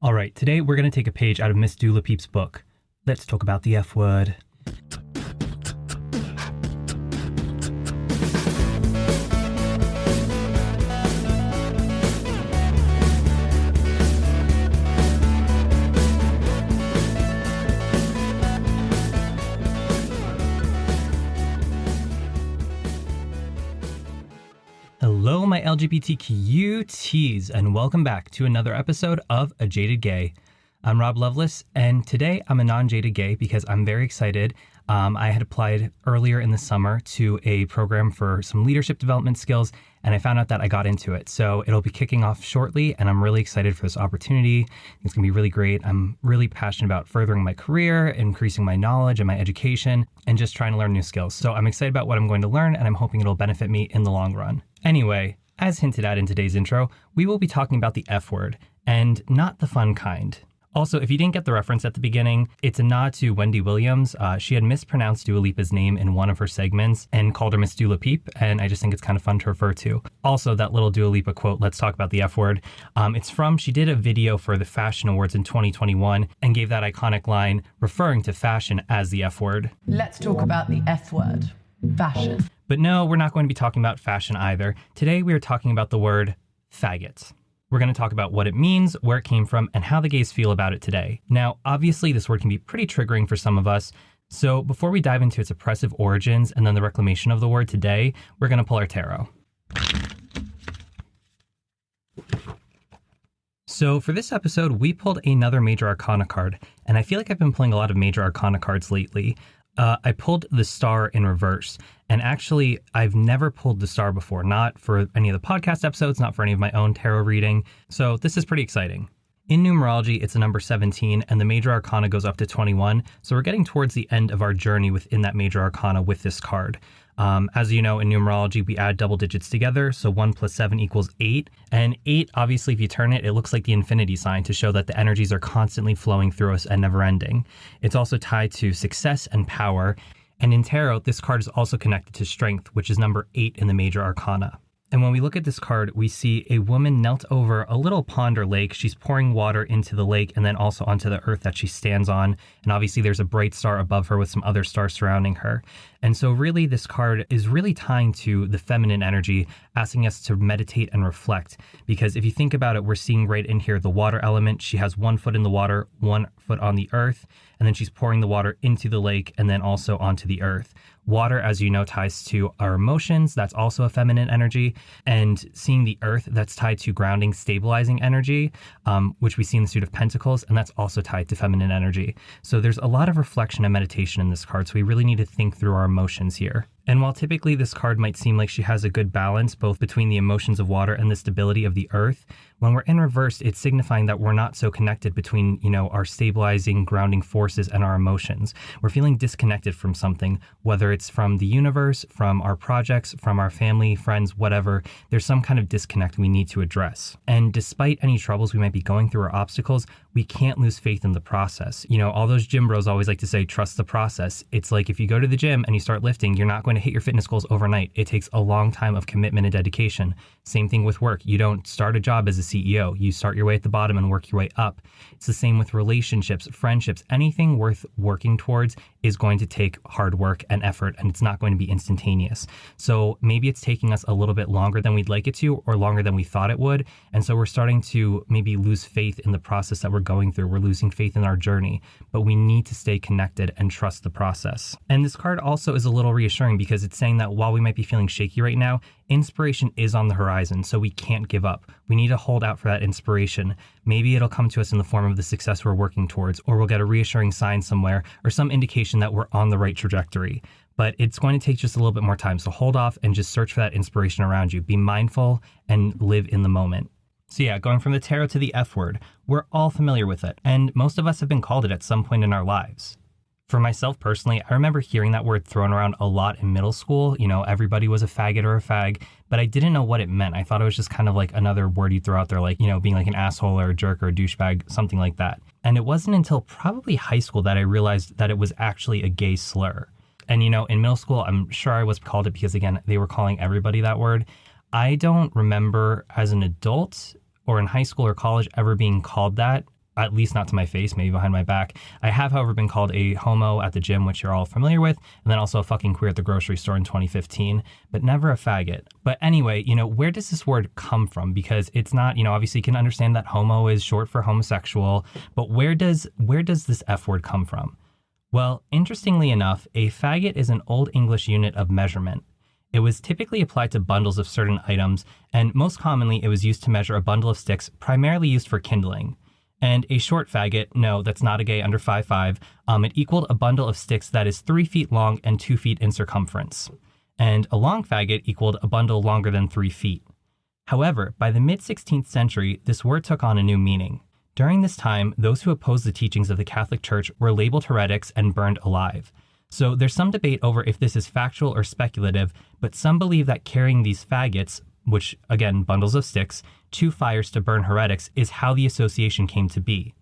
All right, today we're going to take a page out of Miss Dula Peep's book. Let's talk about the F word. Hello, my LGBTQTs, and welcome back to another episode of A Jaded Gay. I'm Rob Lovelace, and today I'm a non-jaded gay because I'm very excited. I had applied earlier in the summer to a program for some leadership development skills, and I found out that I got into it. So it'll be kicking off shortly, and I'm really excited for this opportunity. It's going to be really great. I'm really passionate about furthering my career, increasing my knowledge and my education, and just trying to learn new skills. So I'm excited about what I'm going to learn, and I'm hoping it'll benefit me in the long run. Anyway, as hinted at in today's intro, we will be talking about the F word, and not the fun kind. Also, if you didn't get the reference at the beginning, it's a nod to Wendy Williams. She had mispronounced Dua Lipa's name in one of her segments and called her Miss Dula Peep, and I just think it's kind of fun to refer to. Also, that little Dua Lipa quote, let's talk about the F word. She did a video for the Fashion Awards in 2021 and gave that iconic line referring to fashion as the F word. Let's talk about the F word, fashion. But no, we're not going to be talking about fashion either. Today, we are talking about the word faggot. We're going to talk about what it means, where it came from, and how the gays feel about it today. Now, obviously, this word can be pretty triggering for some of us. So before we dive into its oppressive origins and then the reclamation of the word today, we're going to pull our tarot. So for this episode, we pulled another Major Arcana card, and I feel like I've been pulling a lot of Major Arcana cards lately. I pulled the Star in reverse, and actually, I've never pulled the Star before, not for any of the podcast episodes, not for any of my own tarot reading, so this is pretty exciting. In numerology, it's a number 17, and the Major Arcana goes up to 21, so we're getting towards the end of our journey within that Major Arcana with this card. As you know, in numerology, we add double digits together, so 1 plus 7 equals 8. And 8, obviously, if you turn it, it looks like the infinity sign to show that the energies are constantly flowing through us and never ending. It's also tied to success and power. And in tarot, this card is also connected to strength, which is number 8 in the Major Arcana. And when we look at this card, we see a woman knelt over a little pond or lake. She's pouring water into the lake and then also onto the earth that she stands on. And obviously there's a bright star above her with some other stars surrounding her. And so really this card is really tying to the feminine energy, asking us to meditate and reflect. Because if you think about it, we're seeing right in here the water element. She has 1 foot in the water, 1 foot on the earth, and then she's pouring the water into the lake and then also onto the earth. Water, as you know, ties to our emotions. That's also a feminine energy. And seeing the earth, that's tied to grounding, stabilizing energy, which we see in the Suit of Pentacles, and that's also tied to feminine energy. So there's a lot of reflection and meditation in this card, so we really need to think through our emotions here. And while typically this card might seem like she has a good balance both between the emotions of water and the stability of the earth, when we're in reverse, it's signifying that we're not so connected between, our stabilizing, grounding forces and our emotions. We're feeling disconnected from something, whether it's from the universe, from our projects, from our family, friends, whatever. There's some kind of disconnect we need to address. And despite any troubles we might be going through or obstacles, we can't lose faith in the process. All those gym bros always like to say, trust the process. It's like if you go to the gym and you start lifting, you're not going to hit your fitness goals overnight. It takes a long time of commitment and dedication. Same thing with work. You don't start a job as a CEO. You start your way at the bottom and work your way up. It's the same with relationships, friendships. Anything worth working towards is going to take hard work and effort, and it's not going to be instantaneous. So maybe it's taking us a little bit longer than we'd like it to, or longer than we thought it would. And so we're starting to maybe lose faith in the process that we're going through. We're losing faith in our journey, but we need to stay connected and trust the process. And this card also is a little reassuring because it's saying that while we might be feeling shaky right now, inspiration is on the horizon, so we can't give up. We need to hold out for that inspiration. Maybe it'll come to us in the form of the success we're working towards, or we'll get a reassuring sign somewhere, or some indication that we're on the right trajectory. But it's going to take just a little bit more time, so hold off and just search for that inspiration around you. Be mindful and live in the moment. So yeah, going from the tarot to the F word, we're all familiar with it, and most of us have been called it at some point in our lives. For myself personally, I remember hearing that word thrown around a lot in middle school. Everybody was a faggot or a fag, but I didn't know what it meant. I thought it was just kind of like another word you throw out there, like, being like an asshole or a jerk or a douchebag, something like that. And it wasn't until probably high school that I realized that it was actually a gay slur. And, in middle school, I'm sure I was called it because, again, they were calling everybody that word. I don't remember as an adult or in high school or college ever being called that. at least not to my face, maybe behind my back. I have, however, been called a homo at the gym, which you're all familiar with, and then also a fucking queer at the grocery store in 2015, but never a faggot. But anyway, where does this word come from? Because it's not, obviously you can understand that homo is short for homosexual, but where does this F word come from? Well, interestingly enough, a faggot is an Old English unit of measurement. It was typically applied to bundles of certain items, and most commonly it was used to measure a bundle of sticks primarily used for kindling. And a short faggot, no, that's not a gay under 5'5", it equaled a bundle of sticks that is 3 feet long and 2 feet in circumference. And a long faggot equaled a bundle longer than 3 feet. However, by the mid-16th century, this word took on a new meaning. During this time, those who opposed the teachings of the Catholic Church were labeled heretics and burned alive. So there's some debate over if this is factual or speculative, but some believe that carrying these faggots, which, again, bundles of sticks, to fires to burn heretics is how the association came to be.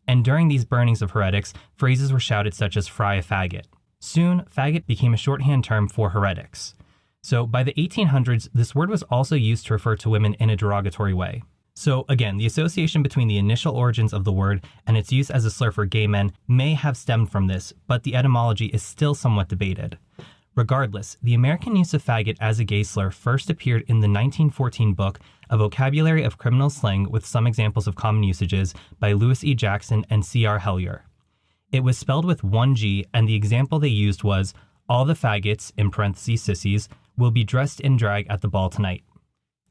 And during these burnings of heretics, phrases were shouted such as "fry a faggot." Soon, faggot became a shorthand term for heretics. So by the 1800s, this word was also used to refer to women in a derogatory way. So again, the association between the initial origins of the word and its use as a slur for gay men may have stemmed from this, but the etymology is still somewhat debated. Regardless, the American use of faggot as a gay slur first appeared in the 1914 book, A Vocabulary of Criminal Slang with Some Examples of Common Usages by Lewis E. Jackson and C.R. Hellyer. It was spelled with one G, and the example they used was, "All the faggots, in parentheses sissies, will be dressed in drag at the ball tonight."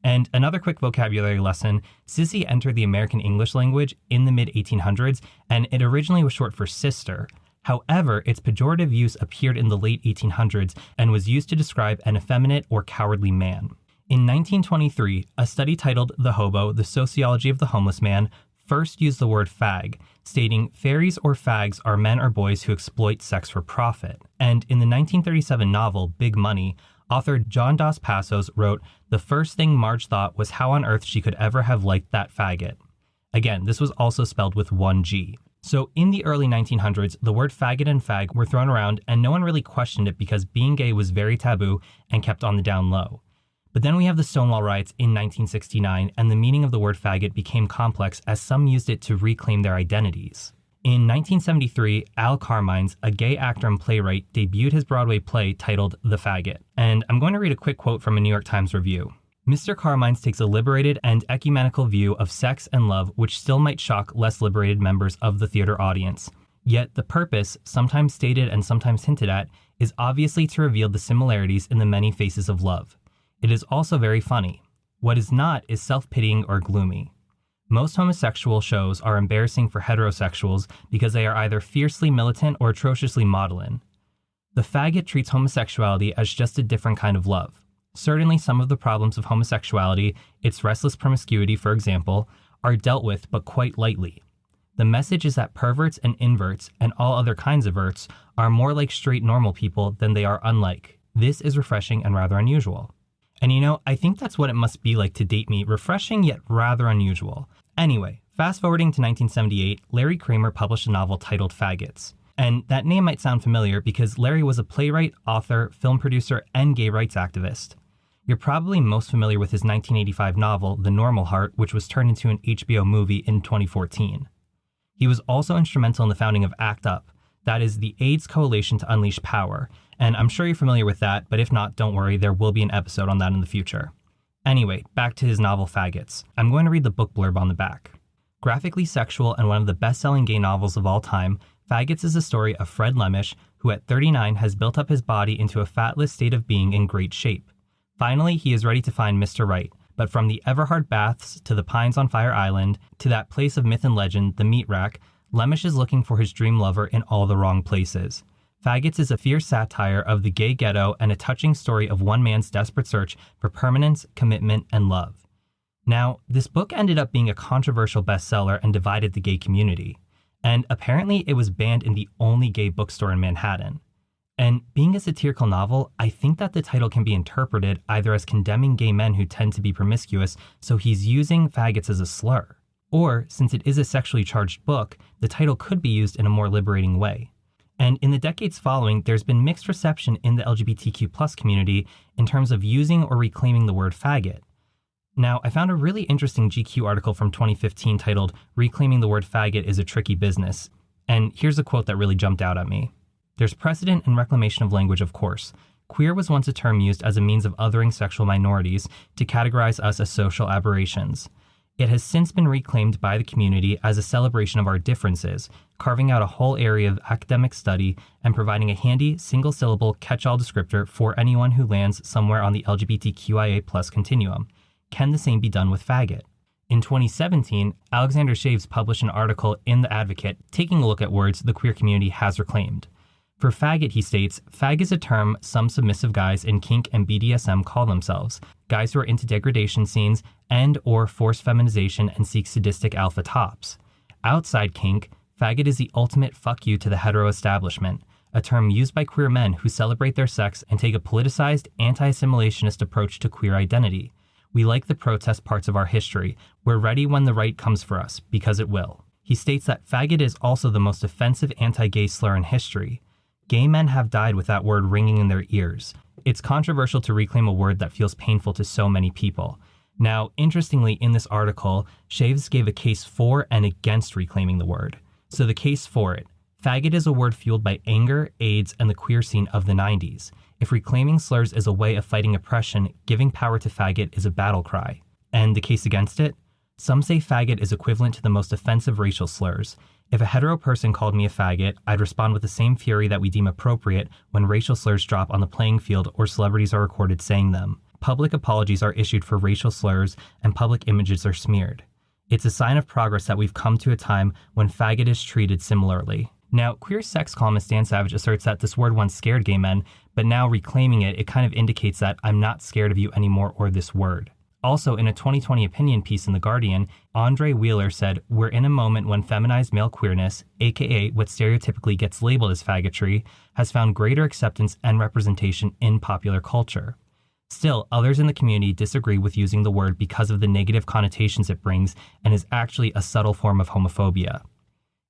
And another quick vocabulary lesson, sissy entered the American English language in the mid-1800s, and it originally was short for sister. However, its pejorative use appeared in the late 1800s and was used to describe an effeminate or cowardly man. In 1923, a study titled The Hobo, The Sociology of the Homeless Man, first used the word fag, stating fairies or fags are men or boys who exploit sex for profit. And in the 1937 novel Big Money, author John Dos Passos wrote, "The first thing Marge thought was how on earth she could ever have liked that faggot." Again, this was also spelled with one G. So in the early 1900s, the word faggot and fag were thrown around and no one really questioned it because being gay was very taboo and kept on the down low. But then we have the Stonewall riots in 1969 and the meaning of the word faggot became complex as some used it to reclaim their identities. In 1973, Al Carmines, a gay actor and playwright, debuted his Broadway play titled The Faggot. And I'm going to read a quick quote from a New York Times review. Mr. Carmines takes a liberated and ecumenical view of sex and love which still might shock less liberated members of the theater audience. Yet the purpose, sometimes stated and sometimes hinted at, is obviously to reveal the similarities in the many faces of love. It is also very funny. What is not is self-pitying or gloomy. Most homosexual shows are embarrassing for heterosexuals because they are either fiercely militant or atrociously maudlin. The faggot treats homosexuality as just a different kind of love. Certainly some of the problems of homosexuality, its restless promiscuity for example, are dealt with but quite lightly. The message is that perverts and inverts, and all other kinds of verts, are more like straight normal people than they are unlike. This is refreshing and rather unusual. And I think that's what it must be like to date me, refreshing yet rather unusual. Anyway, fast forwarding to 1978, Larry Kramer published a novel titled Faggots. And that name might sound familiar because Larry was a playwright, author, film producer, and gay rights activist. You're probably most familiar with his 1985 novel, The Normal Heart, which was turned into an HBO movie in 2014. He was also instrumental in the founding of ACT UP, that is the AIDS Coalition to Unleash Power, and I'm sure you're familiar with that, but if not, don't worry, there will be an episode on that in the future. Anyway, back to his novel Faggots. I'm going to read the book blurb on the back. Graphically sexual and one of the best-selling gay novels of all time, Faggots is a story of Fred Lemish, who at 39 has built up his body into a fatless state of being in great shape. Finally, he is ready to find Mr. Right, but from the Everhard Baths to the Pines on Fire Island, to that place of myth and legend, the meat rack, Lemish is looking for his dream lover in all the wrong places. Faggots is a fierce satire of the gay ghetto and a touching story of one man's desperate search for permanence, commitment, and love. Now, this book ended up being a controversial bestseller and divided the gay community. And apparently it was banned in the only gay bookstore in Manhattan. And being a satirical novel, I think that the title can be interpreted either as condemning gay men who tend to be promiscuous, so he's using faggots as a slur. Or, since it is a sexually charged book, the title could be used in a more liberating way. And in the decades following, there's been mixed reception in the LGBTQ+ community in terms of using or reclaiming the word faggot. Now, I found a really interesting GQ article from 2015 titled "Reclaiming the Word Faggot is a Tricky Business." And here's a quote that really jumped out at me. "There's precedent in reclamation of language, of course. Queer was once a term used as a means of othering sexual minorities to categorize us as social aberrations. It has since been reclaimed by the community as a celebration of our differences, carving out a whole area of academic study and providing a handy, single-syllable catch-all descriptor for anyone who lands somewhere on the LGBTQIA+ continuum. Can the same be done with faggot?" In 2017, Alexander Shaves published an article in The Advocate taking a look at words the queer community has reclaimed. For faggot, he states, "Fag is a term some submissive guys in kink and BDSM call themselves, guys who are into degradation scenes and or forced feminization and seek sadistic alpha tops. Outside kink, faggot is the ultimate fuck you to the hetero establishment, a term used by queer men who celebrate their sex and take a politicized, anti-assimilationist approach to queer identity. We like the protest parts of our history. We're ready when the right comes for us, because it will." He states that faggot is also the most offensive anti-gay slur in history. Gay men have died with that word ringing in their ears. It's controversial to reclaim a word that feels painful to so many people. Now, interestingly, in this article, Shaves gave a case for and against reclaiming the word. So the case for it: faggot is a word fueled by anger, AIDS, and the queer scene of the 90s. If reclaiming slurs is a way of fighting oppression, giving power to faggot is a battle cry. And the case against it? Some say faggot is equivalent to the most offensive racial slurs. If a hetero person called me a faggot, I'd respond with the same fury that we deem appropriate when racial slurs drop on the playing field or celebrities are recorded saying them. Public apologies are issued for racial slurs and public images are smeared. It's a sign of progress that we've come to a time when faggot is treated similarly. Now, queer sex columnist Dan Savage asserts that this word once scared gay men, but now reclaiming it, it kind of indicates that I'm not scared of you anymore or this word. Also, in a 2020 opinion piece in The Guardian, Andre Wheeler said, "We're in a moment when feminized male queerness, aka what stereotypically gets labeled as faggotry, has found greater acceptance and representation in popular culture. Still, others in the community disagree with using the word because of the negative connotations it brings and is actually a subtle form of homophobia."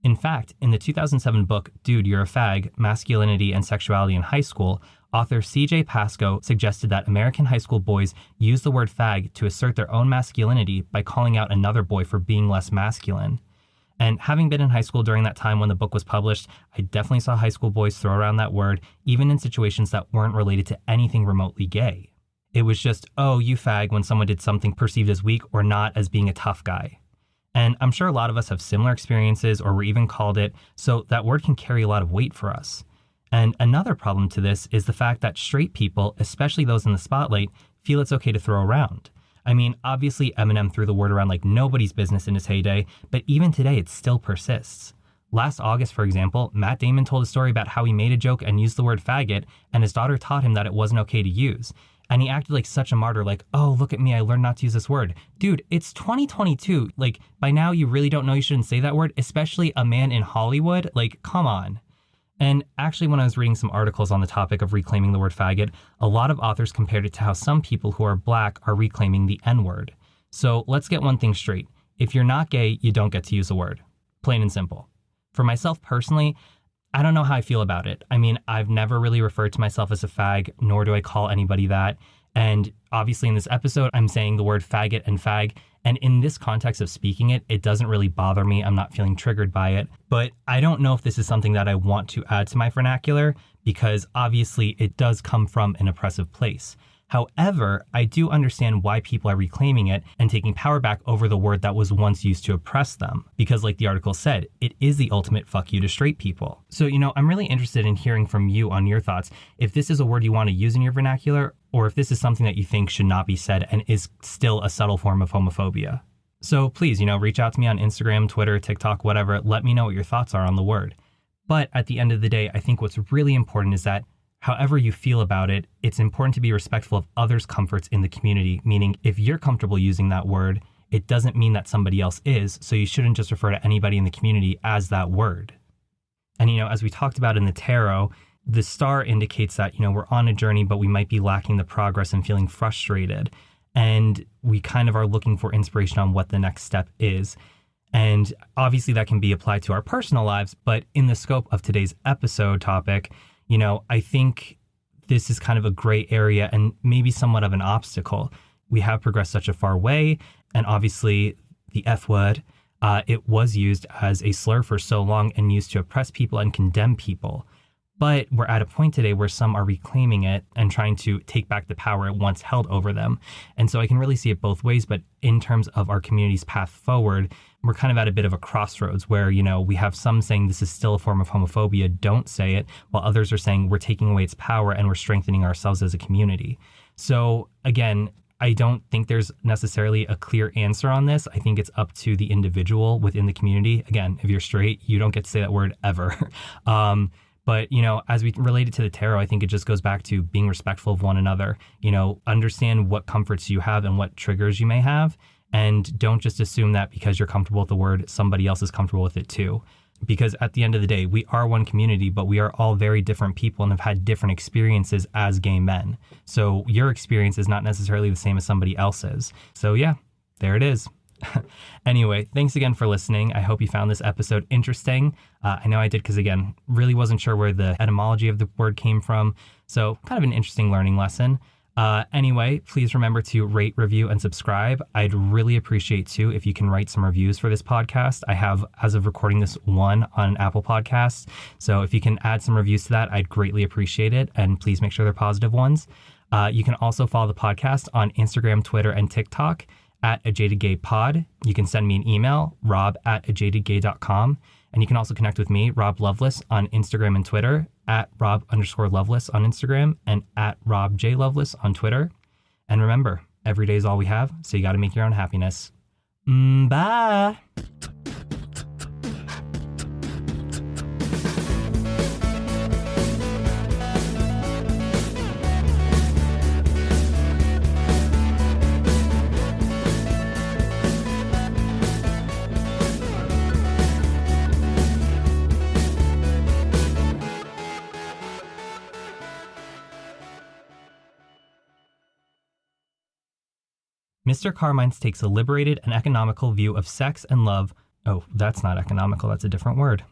In fact, in the 2007 book, Dude, You're a Fag, Masculinity and Sexuality in High School, author C.J. Pascoe suggested that American high school boys use the word fag to assert their own masculinity by calling out another boy for being less masculine. And having been in high school during that time when the book was published, I definitely saw high school boys throw around that word, even in situations that weren't related to anything remotely gay. It was just, "Oh, you fag," when someone did something perceived as weak or not as being a tough guy. And I'm sure a lot of us have similar experiences or were even called it, so that word can carry a lot of weight for us. And another problem to this is the fact that straight people, especially those in the spotlight, feel it's okay to throw around. I mean, obviously Eminem threw the word around like nobody's business in his heyday, but even today it still persists. Last August, for example, Matt Damon told a story about how he made a joke and used the word faggot, and his daughter taught him that it wasn't okay to use. And he acted like such a martyr, like, "Oh, look at me, I learned not to use this word." Dude, it's 2022. Like, by now you really don't know you shouldn't say that word, especially a man in Hollywood. Like, come on. And actually, when I was reading some articles on the topic of reclaiming the word faggot, a lot of authors compared it to how some people who are black are reclaiming the N-word. So let's get one thing straight. If you're not gay, you don't get to use the word. Plain and simple. For myself personally, I don't know how I feel about it. I mean, I've never really referred to myself as a fag, nor do I call anybody that. And obviously in this episode, I'm saying the word faggot and fag. And in this context of speaking it, it doesn't really bother me. I'm not feeling triggered by it. But I don't know if this is something that I want to add to my vernacular, because obviously it does come from an oppressive place. However, I do understand why people are reclaiming it and taking power back over the word that was once used to oppress them. Because like the article said, it is the ultimate fuck you to straight people. So, I'm really interested in hearing from you on your thoughts. If this is a word you want to use in your vernacular, or if this is something that you think should not be said and is still a subtle form of homophobia. So please, reach out to me on Instagram, Twitter, TikTok, whatever. Let me know what your thoughts are on the word. But at the end of the day, I think what's really important is that however you feel about it, it's important to be respectful of others' comforts in the community, meaning if you're comfortable using that word, it doesn't mean that somebody else is, so you shouldn't just refer to anybody in the community as that word. And, as we talked about in the tarot, the star indicates that, we're on a journey, but we might be lacking the progress and feeling frustrated. And we kind of are looking for inspiration on what the next step is. And obviously that can be applied to our personal lives, but in the scope of today's episode topic, I think this is kind of a gray area and maybe somewhat of an obstacle. we have progressed such a far way. And obviously the F word, it was used as a slur for so long and used to oppress people and condemn people. But we're at a point today where some are reclaiming it and trying to take back the power it once held over them. And so I can really see it both ways. But in terms of our community's path forward, we're kind of at a bit of a crossroads where, we have some saying this is still a form of homophobia, don't say it, while others are saying we're taking away its power and we're strengthening ourselves as a community. So again, I don't think there's necessarily a clear answer on this. I think it's up to the individual within the community. Again, if you're straight, you don't get to say that word ever. But, as we relate it to the tarot, I think it just goes back to being respectful of one another. Understand what comforts you have and what triggers you may have. And don't just assume that because you're comfortable with the word, somebody else is comfortable with it too. Because at the end of the day, we are one community, but we are all very different people and have had different experiences as gay men. So your experience is not necessarily the same as somebody else's. So yeah, there it is. Anyway, thanks again for listening. I hope you found this episode interesting. I know I did because, again, really wasn't sure where the etymology of the word came from. So kind of an interesting learning lesson. Anyway, please remember to rate, review, and subscribe. I'd really appreciate, too, if you can write some reviews for this podcast. I have, as of recording this, one on Apple Podcasts. So if you can add some reviews to that, I'd greatly appreciate it. And please make sure they're positive ones. You can also follow the podcast on Instagram, Twitter, and TikTok at ajadedgaypod. You can send me an email, rob@ajadedgay.com. And you can also connect with me, Rob Loveless, on Instagram and Twitter, at Rob_Loveless on Instagram, and at RobJLoveless on Twitter. And remember, every day is all we have, so you got to make your own happiness. Bye. Mr. Carmines takes a liberated and economical view of sex and love. Oh, that's not economical, that's a different word.